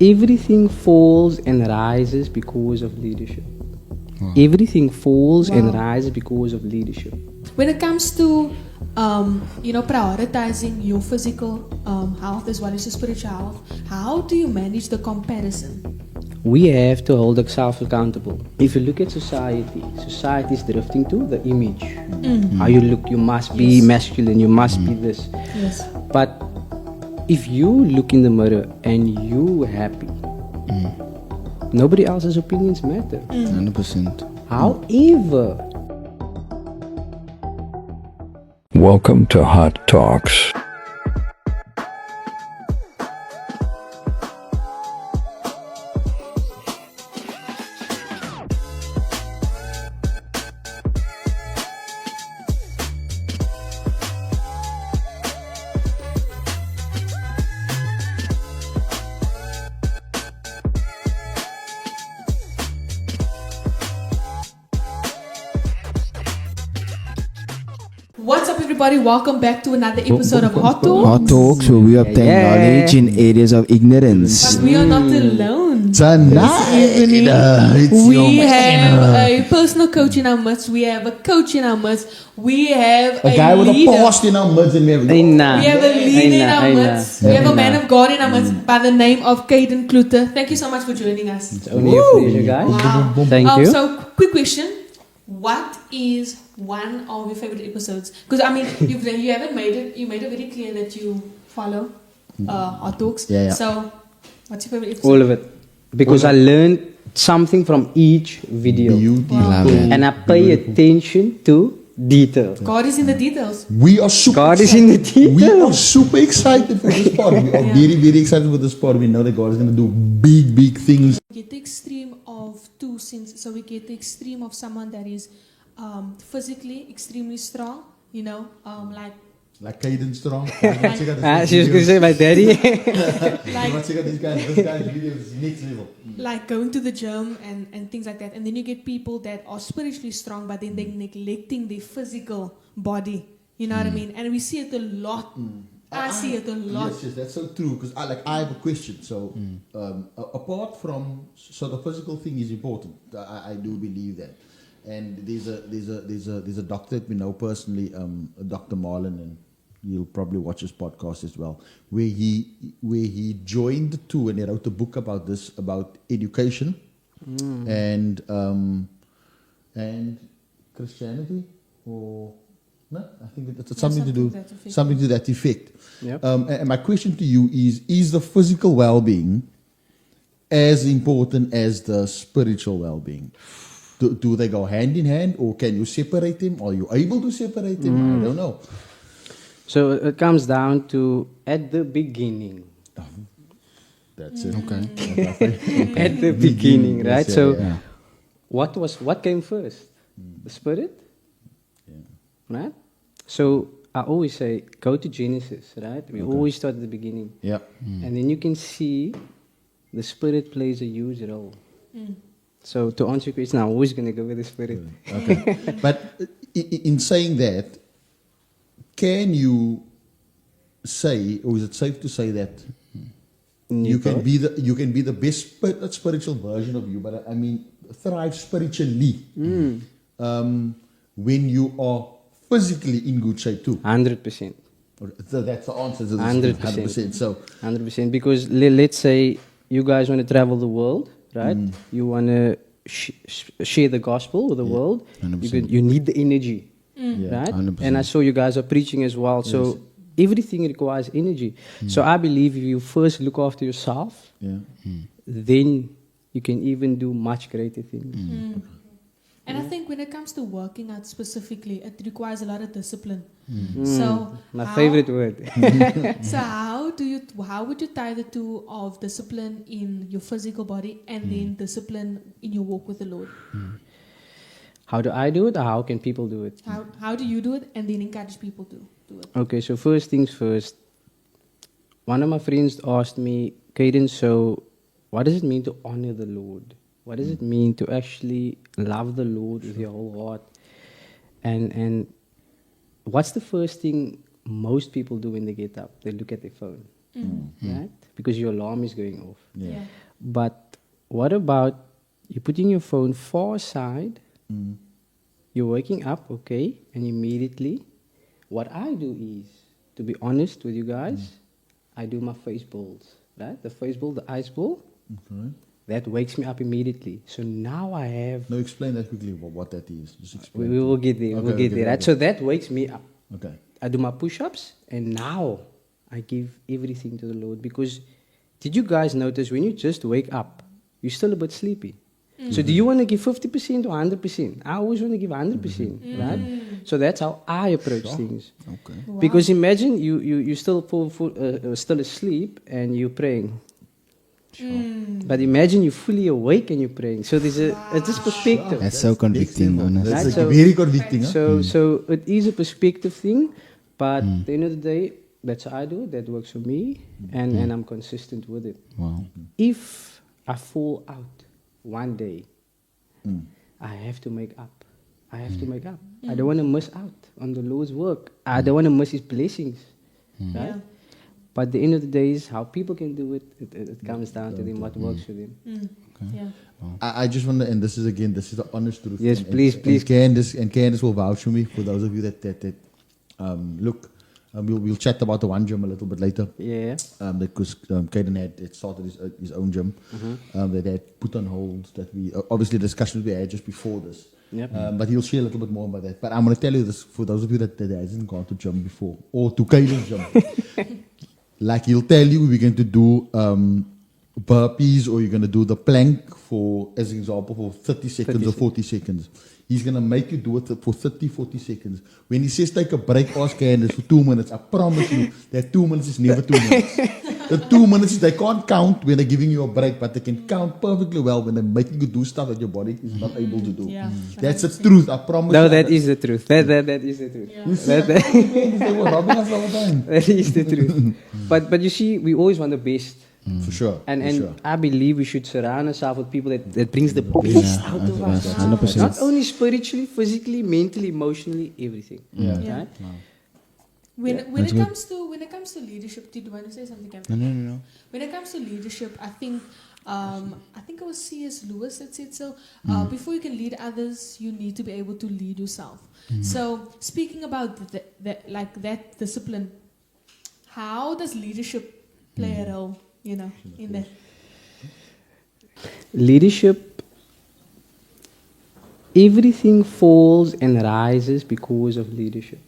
everything falls and rises because of leadership. Wow. Everything falls and Wow. rises because of leadership. When it comes to, prioritizing your physical health as well as your spiritual health, how do you manage the comparison? We have to hold ourselves accountable. If you look at society, society is drifting to the image. How you look, you must be Yes. masculine, you must be this. Yes. But if you look in the mirror and you happy, nobody else's opinions matter. 100%. However, Welcome to Hot Talks. What's up, everybody? Welcome back to another episode of Hot Talks. Hot Talks, where we obtain Yeah. knowledge in areas of ignorance. But we are not alone. Tonight, We have a personal coach in our midst. We have a coach in our midst. We have A guy with a leader. past in our midst, and we have Aina. We have a leader in our Aina. midst. We have a man of God in our midst by the name of Caden Kluter. Thank you so much for joining us. It's only a pleasure, guys. Wow. Thank you. So, quick question. What is one of your favorite episodes? Because, I mean, you haven't made it, you made it very clear that you follow Hot Talks. Yeah, yeah. So, what's your favorite episode? All of it. Because I learned something from each video. beauty. Love it. And I pay attention to detail. God is in the details. We are super. God is in the excited. We are details. super excited for this part. We are Yeah. very, very excited for this part. We know that God is going to do big, big things. We get the extreme of two sins. So we get the extreme of someone that is physically extremely strong, Like Caden Strong. She was going to say my daddy. like This guy's video is next level. like going to the gym and things like that. And then you get people that are spiritually strong, but then they're neglecting their physical body. You know what I mean? And we see it a lot. I see it a lot. Yes, that's so true. Because I have a question. So, apart from the physical thing is important. I do believe that. And there's a doctor that we know personally, Dr. Marlon, and you'll probably watch his podcast as well, where he joined the two and he wrote a book about this, about education and Christianity, or no, I think it's something to do, something to that effect. Yep. And my question to you is the physical well-being as important as the spiritual well-being? Do they go hand in hand, or can you separate them? Are you able to separate them? I don't know. So it comes down to at the beginning. That's it. Okay. At the beginning, right? Yes, So yeah. what came first? The spirit? Right? So I always say, go to Genesis, right? We always start at the beginning. Yeah. And then you can see the spirit plays a huge role. So to answer your question, I'm always going to go with the spirit. Okay. But in saying that, can you say, or is it safe to say that you can be the best spiritual version of you, but I mean thrive spiritually when you are physically in good shape too? 100%. So that's the answer to this. 100%. So 100%. Because let's say you guys want to travel the world, right? You want to share the gospel with the world. 100%. You need the energy, Yeah, right? 100%. And I saw you guys are preaching as well. So everything requires energy. So I believe if you first look after yourself, yeah. then you can even do much greater things. And I think when it comes to working out specifically, it requires a lot of discipline. So My how- favorite word. So how would you tie the two of discipline in your physical body and then discipline in your walk with the Lord? How do I do it, or how can people do it? How do you do it and then encourage people to do it? Okay, so first things first. One of my friends asked me, Caden, so what does it mean to honor the Lord? What does it mean to actually love the Lord with your whole heart? And what's the first thing most people do when they get up? They look at their phone. right? Because your alarm is going off. Yeah. But what about you putting your phone far aside? You're waking up, okay, and immediately, what I do is, to be honest with you guys, I do my face balls, right? The face ball, the ice ball, Okay. that wakes me up immediately. So now I have. No, explain that quickly. What that is. Just We explain. will get there. Okay, We'll get okay, there, right? okay. So that wakes me up. Okay. I do my push-ups, and now I give everything to the Lord. Because did you guys notice when you just wake up, you're still a bit sleepy? So do you want to give 50% or 100%? I always want to give 100%, right? So that's how I approach things. Okay. Wow. Because imagine you still still asleep and you're praying. But imagine you're fully awake and you're praying. So there's it's just perspective. That's so convicting, Next level. honestly. That's Right, like so- very convicting. Huh? So it is a perspective thing, but at the end of the day, that's how I do it. That works for me, and I'm consistent with it. Wow. If I fall out one day, I have to make up. I have to make up. I don't want to miss out on the Lord's work. I don't want to miss His blessings, right? Yeah. But at the end of the day, is how people can do it. It comes down to them, what works for them. Yeah. I just want to, and this is the honest truth. Yes, and, please, and, please. And Candace will vouch for me. For those of you that look, we'll chat about the one gym a little bit later. Yeah. Because Caden had started his own gym that they had put on hold. That we obviously the discussions we had just before this. Yep. But he'll share a little bit more about that. But I'm going to tell you this for those of you that hasn't gone to gym before or to Caden's gym. Like he'll tell you, we're going to do burpees or you're going to do the plank for, as an example, for 30 seconds or 40 seconds. He's going to make you do it for 30, 40 seconds. When he says take a break, ask Candace for 2 minutes. I promise you that 2 minutes is never 2 minutes. The 2 minutes, they can't count when they're giving you a break, but they can count perfectly well when they're making you do stuff that your body is not able to do. Yeah. That's the truth, I promise No, you. that is the truth. That is the truth. Yeah. They were robbing us all the time. That is the truth. But you see, we always want the best. For sure. And for sure. I believe we should surround ourselves with people that brings the best out of us. 100%. Not only spiritually, physically, mentally, emotionally, everything. Yeah. Yeah. Right? When That's it comes to leadership, did you want to say something, Kevin? No. When it comes to leadership, I think it was C.S. Lewis that said so. Before you can lead others, you need to be able to lead yourself. So, speaking about that discipline, how does leadership play a role? In that. Leadership, everything falls and rises because of leadership.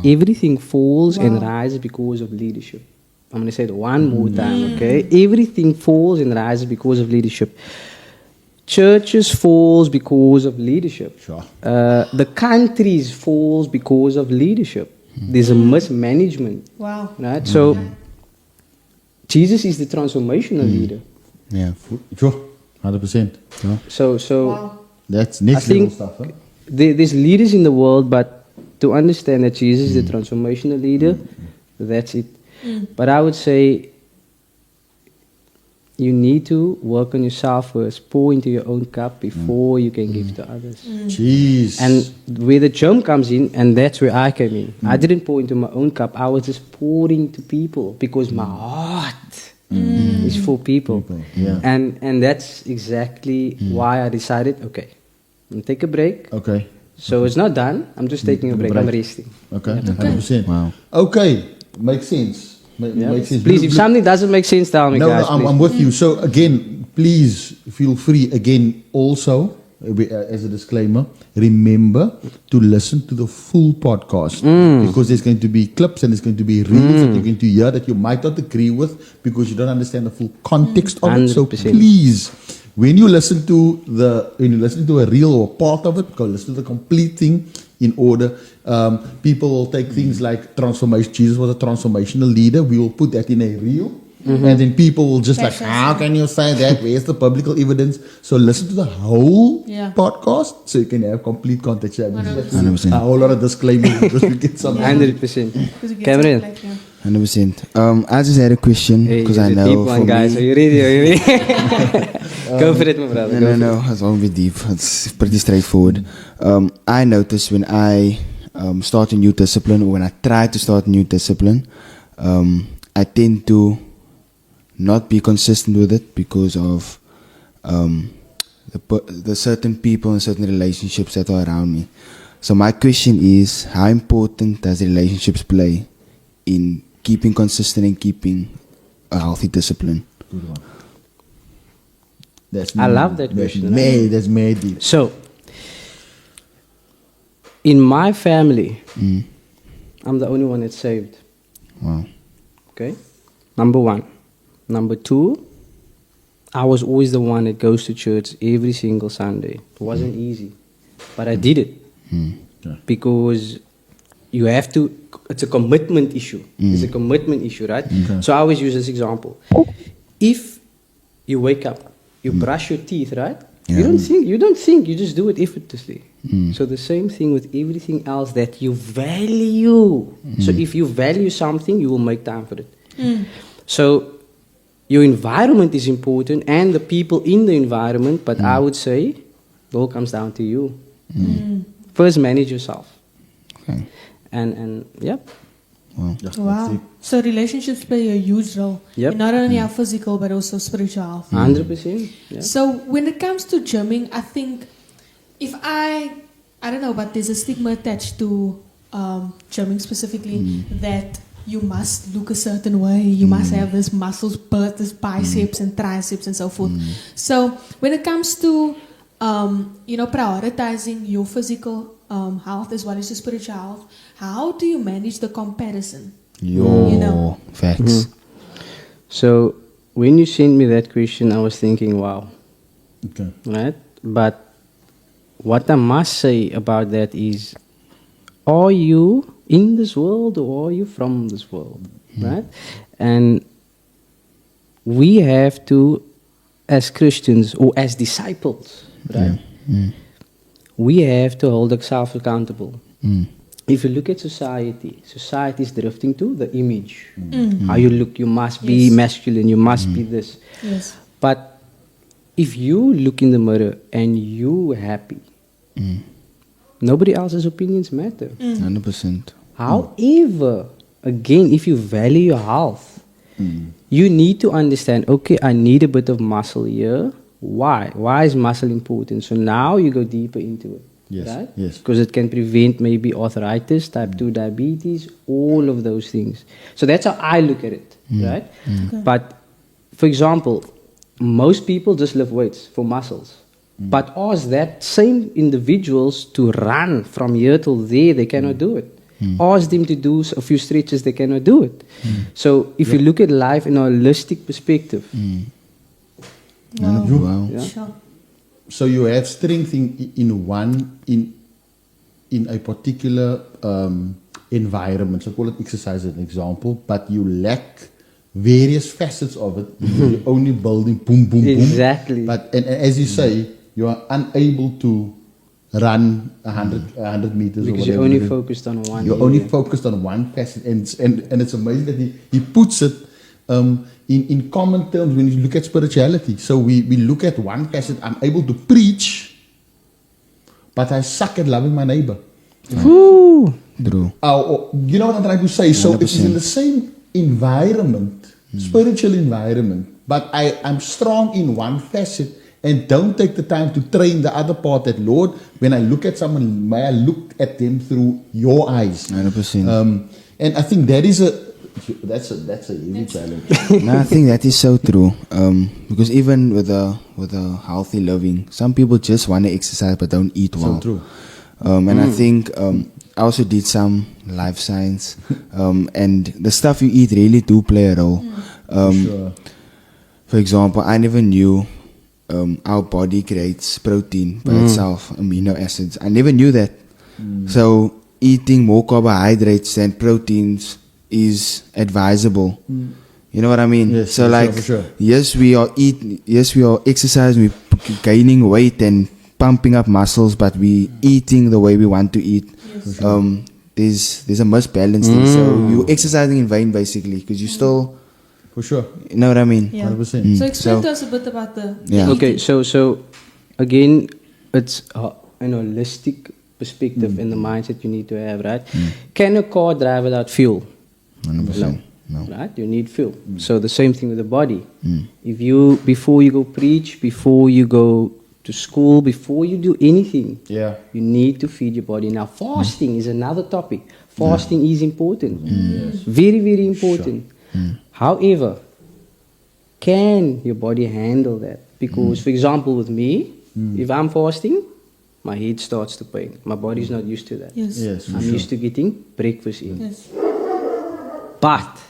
Everything falls and rises because of leadership. I'm going to say it one more time, okay? Everything falls and rises because of leadership. Churches falls because of leadership. Sure. The countries falls because of leadership. There's a mismanagement, Wow. right? So Jesus is the transformational leader. Yeah. Sure. 100%. So Wow. That's next I level think stuff, huh? there's leaders in the world, but to understand that Jesus is the transformational leader, that's it. But I would say you need to work on yourself first, pour into your own cup before you can give to others. Jeez. And where the germ comes in, and that's where I came in. I didn't pour into my own cup, I was just pouring to people because my heart is for people. Yeah. And that's exactly why I decided, okay, I'm gonna take a break. Okay. So it's not done. I'm just taking a break. I'm resting. Okay. 100%. Wow. Okay. Makes sense. Yeah. Makes sense. Please, Look, if something doesn't make sense, tell me, no, guys. I'm with you. So again, please feel free. Again, also as a disclaimer, remember to listen to the full podcast because there's going to be clips and there's going to be reels that you're going to hear that you might not agree with because you don't understand the full context of it. So 100%. please, when you listen to a reel or part of it, go listen to the complete thing. In order, people will take things like transformation. Jesus was a transformational leader. We will put that in a reel. And then people will just like, how can you say that? Where's the biblical evidence? So listen to the whole podcast so you can have complete context. 100%. A whole lot of disclaimers because we get some. 100%. Cameron. 100%. I just had a question because I know Deep for one, guys. Are me, you ready? Are you ready? Go for it, my brother. no, it won't be deep. It's pretty straightforward. I noticed when I start a new discipline or when I try to start a new discipline, I tend to not be consistent with it because of the certain people and certain relationships that are around me. So my question is, how important does relationships play in keeping consistent and keeping a healthy discipline? Good one. That's I love that question. That's made deep. So, in my family, I'm the only one that's saved. Wow. Okay? Number one. Number two, I was always the one that goes to church every single Sunday. It wasn't easy, but I did it because you have to. It's a commitment issue. It's a commitment issue, right? So I always use this example. If you wake up, you brush your teeth, right? Yeah. You don't think, you just do it effortlessly. So the same thing with everything else that you value. So if you value something, you will make time for it. So your environment is important and the people in the environment, but I would say it all comes down to you. First, manage yourself. Okay. And yep. Wow. Wow. So relationships play a huge role Yep. in not only our physical but also spiritual health. 100%. Yeah. So when it comes to gymming, I think if I don't know, but there's a stigma attached to gymming specifically that you must look a certain way, you must have this muscles, this biceps and triceps and so forth. So when it comes to prioritizing your physical health as well as your spiritual health, how do you manage the comparison? You know. Facts. So when you sent me that question, I was thinking, wow, Okay. right? But what I must say about that is, are you in this world or are you from this world, right? And we have to, as Christians or as disciples, right? We have to hold ourselves accountable. If you look at society is drifting to the image. How you look, you must be masculine, you must be this. Yes. But if you look in the mirror and you happy, nobody else's opinions matter. 100%. However, again, if you value your health, you need to understand, okay, I need a bit of muscle here. Why? Why is muscle important? So now you go deeper into it. Yes, Right? yes. Because it can prevent maybe arthritis, type 2 diabetes, all of those things. So that's how I look at it, right? But, for example, most people just lift weights for muscles. But ask that same individuals to run from here till there, they cannot do it. Ask them to do a few stretches, they cannot do it. So if you look at life in a holistic perspective, Wow. Wow. yeah. Sure. So you have strength in a particular environment. So call it exercise as an example, but you lack various facets of it. You're only building boom, boom, boom. Exactly. But and as you say, you are unable to run 100 meters or Because whatever. you're only it is. focused on one. You're only area. focused on one facet, and it's amazing that he puts it in common terms when you look at spirituality. So we look at one facet. I'm able to preach, but I suck at loving my neighbor. Woo! True. You know what I'm trying to say? So it is in the same environment, spiritual environment, but I'm strong in one facet and don't take the time to train the other part that, Lord, when I look at someone, may I look at them through your eyes. 100%. And I think that's a heavy challenge. No, I think that is so true. Because even with a healthy living, some people just want to exercise but don't eat well. So true. And I think I also did some life science, and the stuff you eat really do play a role. Sure. For example, I never knew our body creates protein by itself, amino acids. I never knew that. So eating more carbohydrates than proteins is advisable. You know what I mean? Yes, so for like, sure, for sure. yes, we are exercising, we're gaining weight and pumping up muscles, but we eating the way we want to eat. There's a misbalance thing. So you exercising in vain basically, because you still, For sure. you know what I mean? Yeah. 100%. So explain So- to us a bit about the Yeah. Okay, so again, it's an holistic perspective and the mindset you need to have, right? Can a car drive without fuel? 100%. No. Right? You need fuel. So the same thing with the body. If you, before you go preach, before you go to school, before you do anything, Yeah. you need to feed your body. Now, fasting is another topic. Fasting is important. Very, very important. However, can your body handle that? Because, for example, with me, if I'm fasting, my head starts to pain. My body's not used to that. Yes. Yes. for I'm sure. used to getting breakfast in. Yes.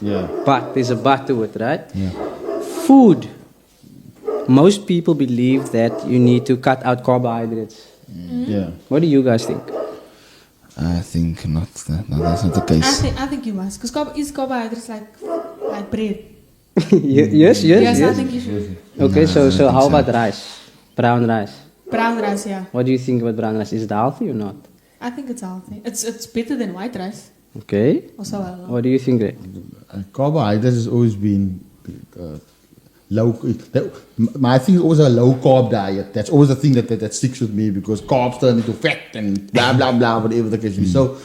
Yeah. But there's a but to it, right? Yeah. Food. Most people believe that you need to cut out carbohydrates. Yeah. What do you guys think? I think not. No, that's not the case. I think you must. Because is carbohydrates like bread? Yes. Yes, I think you should. Okay, No, I so don't how think so. about rice? Brown rice. Brown rice, yeah. What do you think about brown rice? Is it healthy or not? I think it's healthy. It's better than white rice. Okay. Also, What do you think, Greg? Carbohydrates has always been low. My thing is always a low carb diet. That's always the thing that sticks with me because carbs turn into fat and blah blah blah, whatever the case may be. So,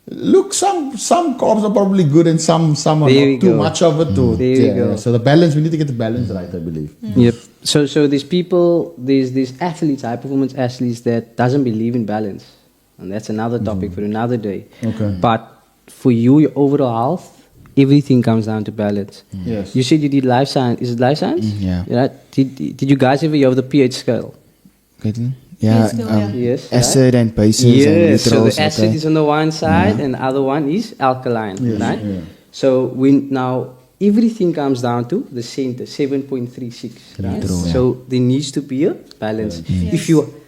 look, some carbs are probably good and some are There we not too go. much of it. There we go. So the balance, we need to get the balance right, I believe. Yep. So these people, these athletes, high performance athletes that doesn't believe in balance, and that's another topic for another day. Okay. But for you, your overall health, everything comes down to balance. Yes. You said you did life science. Is it life science? Yeah. Right? Did you guys ever hear of the pH scale? Caitlin? Yeah. Yes, yeah. Yes. Acid and bases and Yes. So neutrals. the acid is on the one side, and the other one is alkaline. Yes, Right? yeah. So now everything comes down to the center, 7.36. Right? Neutral, yeah. So there needs to be a balance. Yes.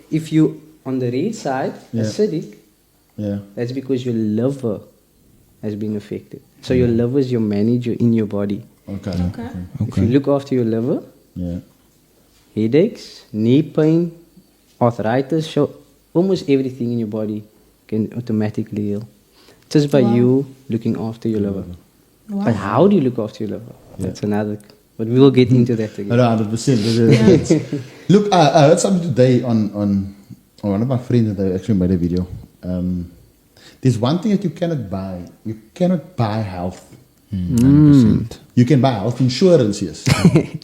If you on the red side Yeah. acidic, Yeah. that's because your liver has been affected. So your liver is your manager in your body. Okay. Okay. If you look after your liver, Yeah. headaches, knee pain, arthritis, so almost everything in your body can automatically heal. Just by Wow. you looking after your liver. Wow. But how do you look after your liver? That's another. But we will get into that again. 100%. Look, I heard something today on one of my friends that actually made a video. There's one thing that you cannot buy. You cannot buy health. 100%. You can buy health insurance, yes.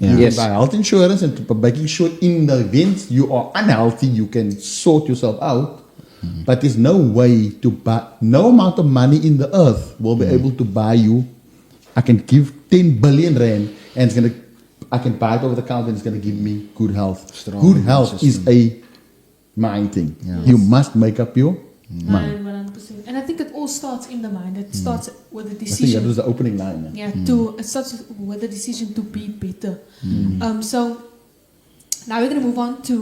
You Yes. can buy health insurance and to making sure in the event you are unhealthy, you can sort yourself out. But there's no way to buy, no amount of money in the earth will be able to buy you. I can give 10 billion rand and I can buy it over the counter and it's going to give me good health. Strong Good health system. is a mind thing. You must make up your mind. 100%. And I think it all starts in the mind. It starts with the I think that decision. was the opening line. Yeah, it starts with the decision to be better. So now we're going to move on to,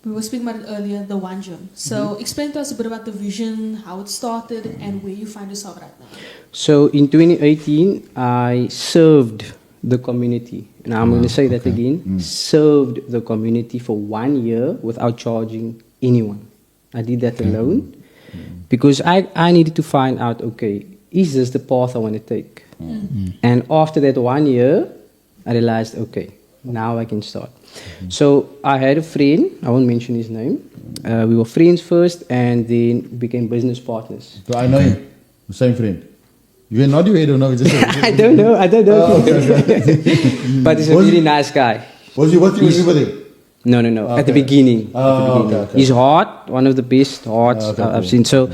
we were speaking about it earlier, the One Gym. So explain to us a bit about the vision, how it started, and where you find yourself right now. So in 2018, I served the community. And I'm going to say that again. Served the community for 1 year without charging anyone. I did that alone because I needed to find out, okay, is this the path I want to take? And after that 1 year, I realized, okay, now I can start. So I had a friend, I won't mention his name. We were friends first and then became business partners. So I know him, the same friend. You not your head or no? Just I don't know. But he's a really nice guy. what you with him? No. At the beginning. Okay. He's hot, one of the best hearts Okay, I've cool. seen. So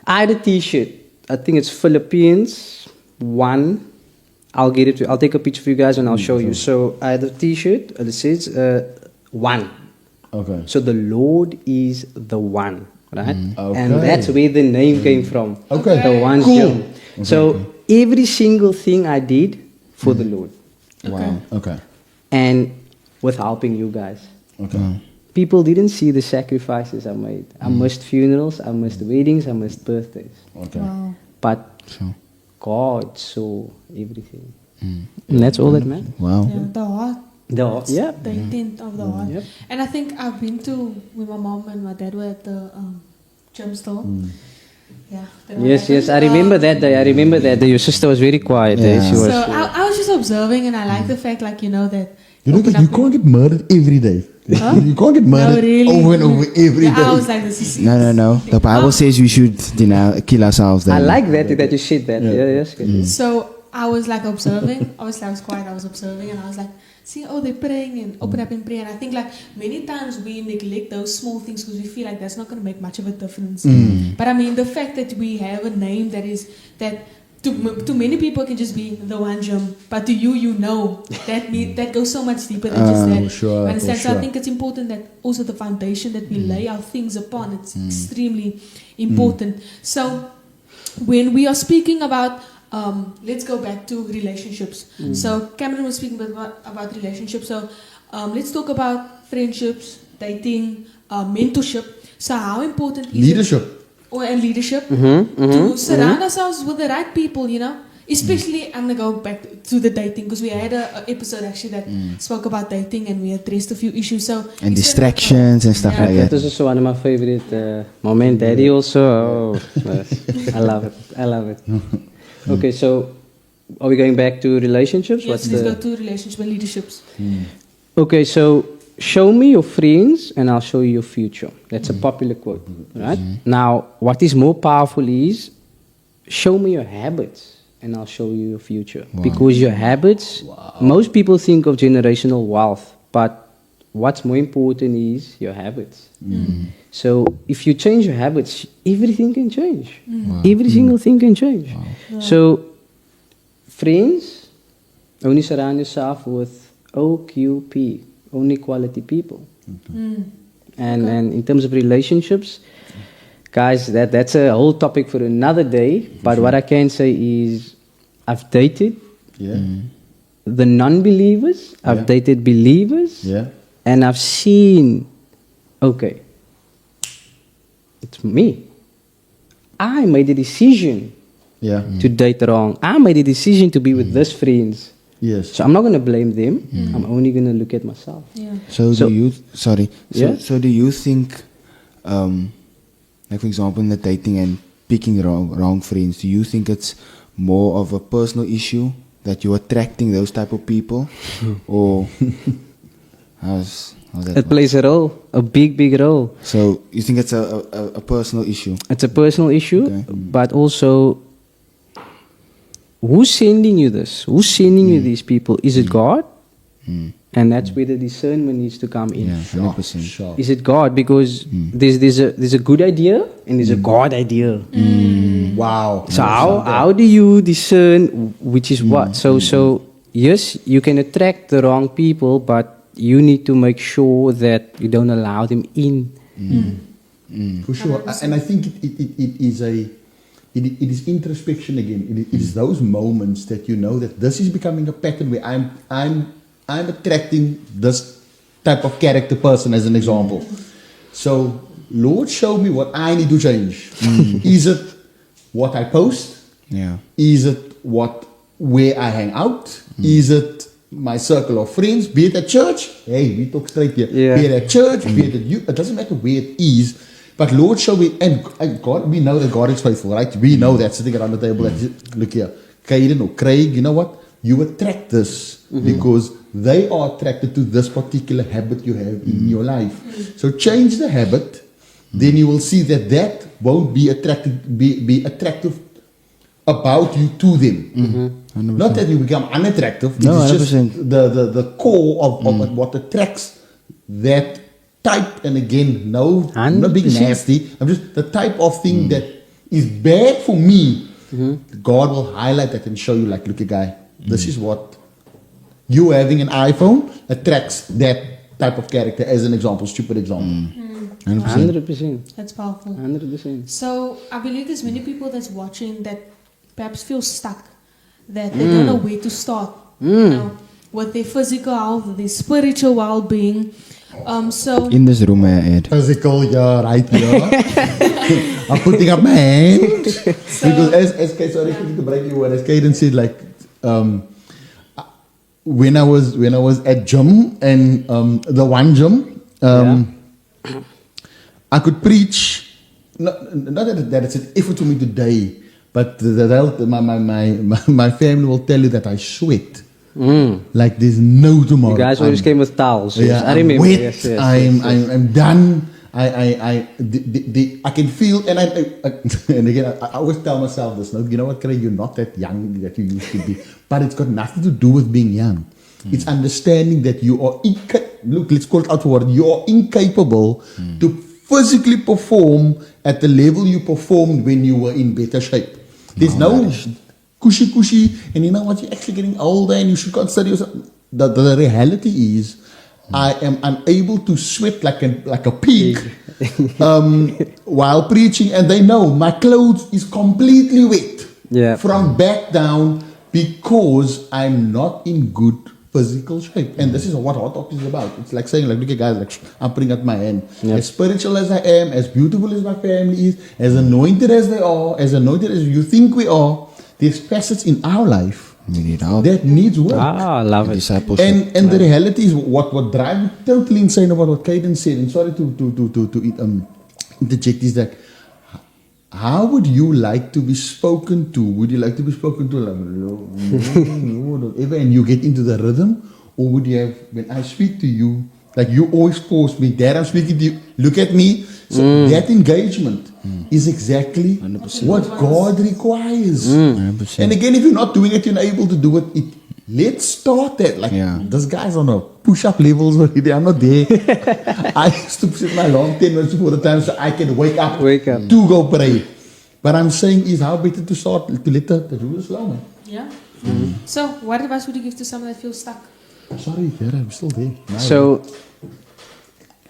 I had a T-shirt. I think it's Philippines 1. I'll get it. I'll take a picture for you guys and I'll show you. So I had a T-shirt. It says 1. Okay. So the Lord is the one, right? Okay. And that's where the name came from. Okay. The one Cool. Gym. So every single thing I did for the Lord, Wow. Okay. and with helping you guys. Okay. People didn't see the sacrifices I made. I missed funerals, I missed weddings, I missed birthdays. Okay. Wow. But Sure. God saw everything. And that's all that matters. Wow. Yeah, the heart. Yeah. The intent of the heart. Yep. And I think I've been to, with my mom and my dad were at the gym store. Yeah. they were Yes, like, I remember that day. I remember that day. Your sister was very quiet. Yeah. She was. So I was just observing and I like the fact, like, that. You know, you can't get murdered every day. Huh? You can't get murdered No, really. over and over every day. Yeah, I was like, this is. No. The Bible says we should kill ourselves. I Then. like that you said that. Yeah, yes. good. So I was like observing. Obviously, I was quiet. I was observing, and I was like, see, oh, they're praying and open up in prayer. And I think like many times we neglect those small things because we feel like that's not going to make much of a difference. But I mean, the fact that we have a name that to many people can just be the one gym, but to you know that goes so much deeper than just that. For sure, Understand? for So I sure. think it's important that also the foundation that we lay our things upon, it's extremely important. So when we are speaking about, let's go back to relationships. So Cameron was speaking about relationships. So let's talk about friendships, dating, mentorship. So how important is Leadership. it? And leadership to surround ourselves with the right people, you know. Especially, I'm gonna go back to the dating because we had a episode actually that spoke about dating and we addressed a few issues. So And distractions and stuff Yeah. like That that. is also one of my favorite moment. Daddy also. Oh, I love it. I love it. Okay, so are we going back to relationships? yes, let's go to relationships and leaderships. Okay, so show me your friends and I'll show you your future. That's a popular quote, right? Now, what is more powerful is show me your habits and I'll show you your future. Because your habits, most people think of generational wealth, but what's more important is your habits. So if you change your habits, everything can change. Every single thing can change. So friends, only surround yourself with OQP, only quality people. And in terms of relationships, guys, that's a whole topic for another day. But what I can say is I've dated Yeah. the non-believers, I've Yeah. dated believers, Yeah. and I've seen, okay, it's me. I made a decision Yeah. to date wrong. I made a decision to be with these friends. Yes. So I'm not going to blame them. I'm only going to look at myself. Yeah. So, So- do you, sorry, Yeah? so do you think, like for example, in the dating and picking wrong friends, do you think it's more of a personal issue that you're attracting those type of people? Or how's that It work? plays a role, a big role. So you think it's a personal issue? It's a personal issue, Okay. but also, who's sending you this? Who's sending you these people? Is it God? And that's where the discernment needs to come in. Yeah, 100%. Sure. Is it God? Because there's a good idea and there's a God idea. Wow. So how do you discern which is what? So yes, you can attract the wrong people, but you need to make sure that you don't allow them in. For sure. And I think it is introspection again. It is those moments that you know that this is becoming a pattern where I'm attracting this type of character person as an example. So Lord, show me what I need to change. Is it what I post? Yeah. Is it where I hang out? Is it my circle of friends? Be it at church? Hey, we talk straight here. Yeah. Be it at church, be it at you. It doesn't matter where it is. But Lord, show me, and God, we know that God is faithful, right? We know that sitting around the table, that, look here, Caden or Craig, you know what? You attract this because they are attracted to this particular habit you have in your life. So change the habit, then you will see that won't be attractive about you to them. Not that you become unattractive. No, it's just 100%. the core of what attracts that type. And again, no, I'm not being 100%. nasty. I'm just the type of thing that is bad for me. God will highlight that and show you, like, look, guy, this is what you having an iPhone attracts that type of character. As an example, stupid example. 100%. That's powerful. 100%. So I believe there's many people that's watching that perhaps feel stuck, that they don't know where to start, you know, with their physical health, their spiritual well-being. So In this room, Ed. Physical, yeah, right here. I'm putting up my hand because as sorry to break you, as Caden said, like when I was at gym and the one gym, I could preach. Not that it's an effort for me today, but my family will tell you that I sweat like there's no tomorrow. You guys always came with towels. Yes, I I'm remember. wet. Yes. I'm done. I can feel, and and again, I always tell myself this. No, you know what, Craig, you're not that young that you used to be, but it's got nothing to do with being young. It's understanding that you are look. Let's call it out for word. You are incapable to physically perform at the level you performed when you were in better shape. There's no cushy, and you know what? You're actually getting older, and you should consider yourself. The reality is, I am unable to sweat like a pig while preaching, and they know my clothes is completely wet from back down because I'm not in good physical shape. And this is what Hot Talk is about. It's like saying, like, look at guys, like, I'm putting out my hand. As spiritual as I am, as beautiful as my family is, as anointed as they are, as anointed as you think we are, there's facets in our life We need help. that needs work. I love it. Discipleship. And the reality is what drives me totally insane about what Caden said, and sorry to interject, is that how would you like to be spoken to? Would you like to be spoken to like whatever, and you get into the rhythm? Or would you have, when I speak to you, like you always pause me, Dad, I'm speaking to you, look at me. So that engagement is exactly 100%. what God requires. 100%. And again, if you're not doing it, you're not able to do it. Let's start that. Like, this guy's on a push-up levels already. I'm not there. I used to sit my alarm 10 minutes before the time so I can wake up to go pray. But I'm saying is how better to start, to let the rules slow, man. Yeah. So, what advice would you give to someone that feels stuck? Sorry, Vera, I'm still there. So,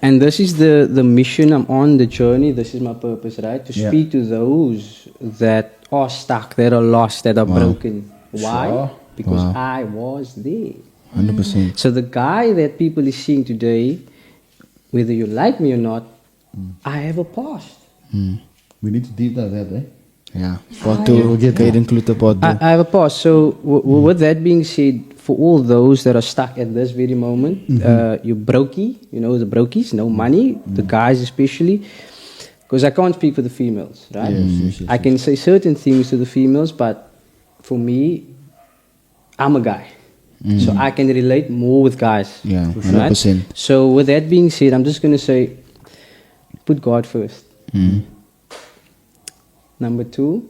and this is the mission I'm on, the journey. This is my purpose, right? To speak to those that are stuck, that are lost, that are broken. Why? Sure. Because I was there. 100%. So the guy that people is seeing today, whether you like me or not, I have a past. We need to deep dive that, eh? Yeah. Part 2, we'll get that included part 2. I have a past. So with that being said, for all those that are stuck at this very moment, you're brokey, you know the brokies, no money, the guys especially, because I can't speak for the females, right? Yes, I can say certain things to the females, but for me, I'm a guy. So I can relate more with guys. Yeah, right? 100%. So with that being said, I'm just going to say, put God first. Number 2,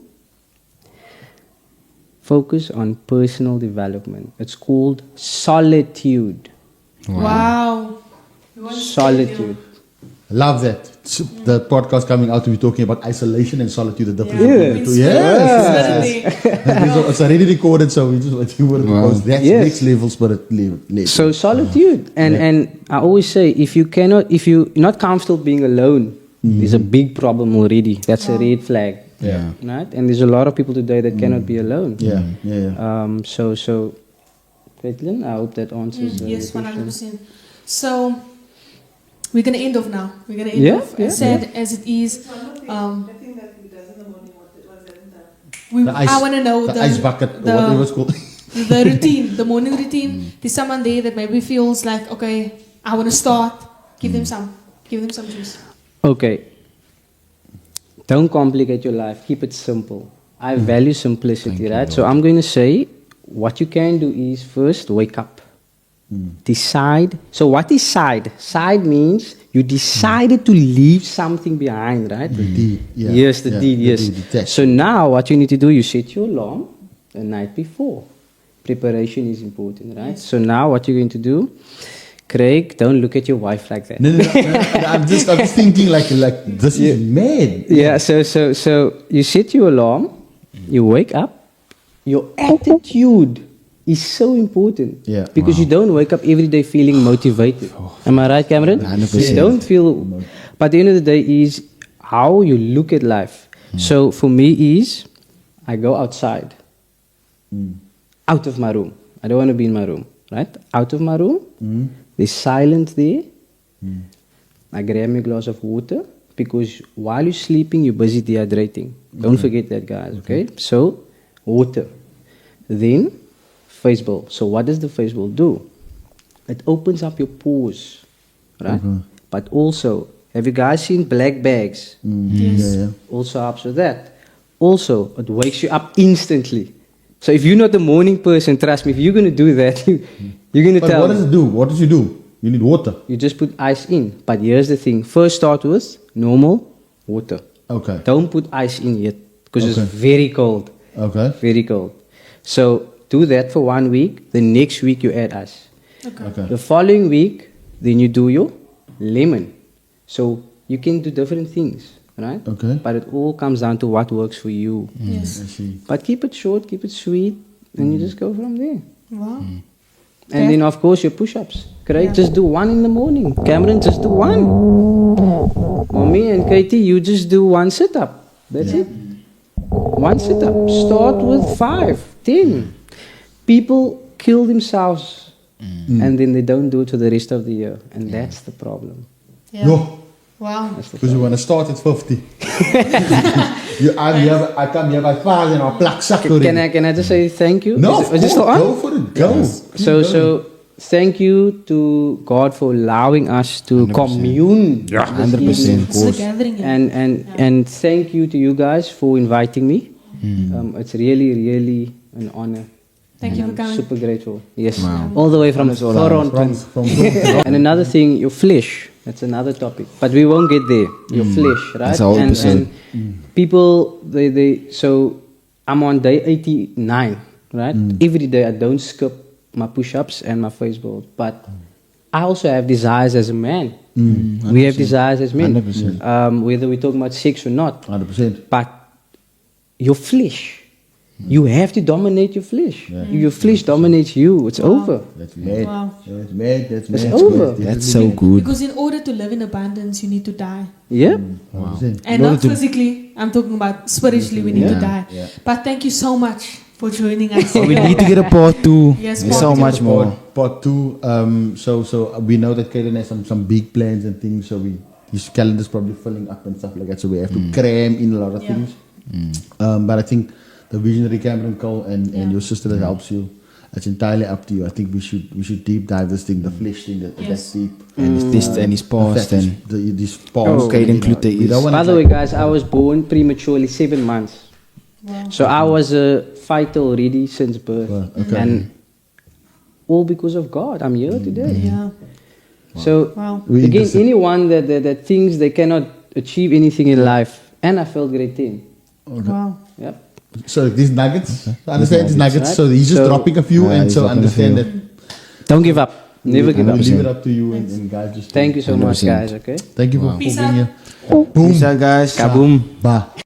focus on personal development. It's called solitude. Wow. Solitude. Love that. The podcast coming out to be talking about isolation and solitude, the difference Yeah. between the two. Yes. It's already recorded, so we just want to post that's next level spirit. So solitude. And I always say, if you're not comfortable being alone, there's a big problem already. That's a red flag. Yeah. Right? And there's a lot of people today that cannot be alone. Yeah. So Caitlin, I hope that answers Yes, your question. 100%. So, we're going to end off now. We're going to end off. As sad as it is. I want to know the ice bucket, or whatever it's called. the routine, the morning routine. There's someone there that maybe feels like, okay, I want to start. Give them some juice. Okay. Don't complicate your life. Keep it simple. I value simplicity, right? So I'm going to say, what you can do is first wake up. Decide. So what is side? Side means you decided to leave something behind, right? The deed. Yeah. Yes, the deed, yes. detach. So now what you need to do, you set your alarm the night before. Preparation is important, right? So now what you're going to do, Craig, don't look at your wife like that. No. I'm just thinking like this is mad. Yeah, so you set your alarm, you wake up, your attitude is so important. Yeah. Because you don't wake up every day feeling motivated. Am I right, Cameron? 100%. You don't feel, but at the end of the day is how you look at life. So for me is, I go outside, out of my room. I don't want to be in my room, right? Out of my room, there's silence there. I grab me a glass of water because while you're sleeping, you're busy dehydrating. Don't forget that, guys, okay? So, water. Then, face bowl. So what does the face bowl do? It opens up your pores, right? But also, have you guys seen black bags? Yes. Yeah. Also helps with that. Also, it wakes you up instantly. So if you're not a morning person, trust me, if you're going to do that, you're going to But tell what does it do? What does you do? You need water. You just put ice in. But here's the thing. First start with normal water. Okay. Don't put ice in yet because Okay. it's very cold. Okay. Very cold. So do that for 1 week. The next week you add ice. Okay. The following week, then you do your lemon. So you can do different things, right? Okay. But it all comes down to what works for you. Yes. I see. But keep it short, keep it sweet, and you just go from there. Wow. And then, of course, your push-ups. Correct? Yeah. Just do one in the morning. Cameron, just do one. Mommy and Katie, you just do one sit-up. That's it. One sit-up. Start with 5, 10. People kill themselves and then they don't do it for the rest of the year. And that's the problem. Yeah. Yo, Wow. because you want to start at 50. I come here by 5 and I'll pluck suck Can I just say thank you? No, Is of it still course. on? Go for it. Go. So thank you to God for allowing us to 100%. commune. Yeah, this 100%. evening. It's the gathering. yeah. And thank you to you guys for inviting me. It's really an honor. Thank you And for I'm coming. super grateful. Yes, Wow. all the way from From Zola. Toronto. From And another thing, your flesh. That's another topic, but we won't get there. Your flesh, right? That's a whole episode. People, they. So I'm on day 89, right? Every day I don't skip my push-ups and my face build, but I also have desires as a man. We have desires as men, 100%. whether we're talking about sex or not. 100%. But your flesh, you have to dominate your flesh. Your flesh dominates you. It's over. That's mad. Wow. That's mad. That's mad. It's over. That's so good. Because in order to live in abundance, you need to die. Yeah. 100%. And not physically, I'm talking about spiritually, we need to die. Yeah. But thank you so much for joining us. We need to get a part 2. Yes, There's part so two. much more. Part 2. So we know that Kaden has some big plans and things. So his calendar's probably filling up and stuff like that. So we have to cram in a lot of Yeah. things. But I think the visionary Cameron Cole and your sister that helps you, it's entirely up to you. I think we should deep dive this thing, the flesh thing, that's Yes. deep. And his past and this past. Oh, Kaden Klute We don't is. wanna By the way, guys, I was born prematurely 7 months. Wow. So I was a fighter already since birth. Wow, okay. And all because of God. I'm here today. Yeah. So, Wow. We again, understand. anyone that thinks they cannot achieve anything in life, and I felt grade 10. Wow. Yep. So these nuggets, understand these nuggets. right? So he's just So- dropping a few, Yeah, and he's so dropping a understand few. that. Don't give up. Never give We'll up. leave it up to you, and guys just Thank you so much, 100%. guys. Okay. Thank you for Peace being out. here. Peace out, guys. Kaboom. Bye.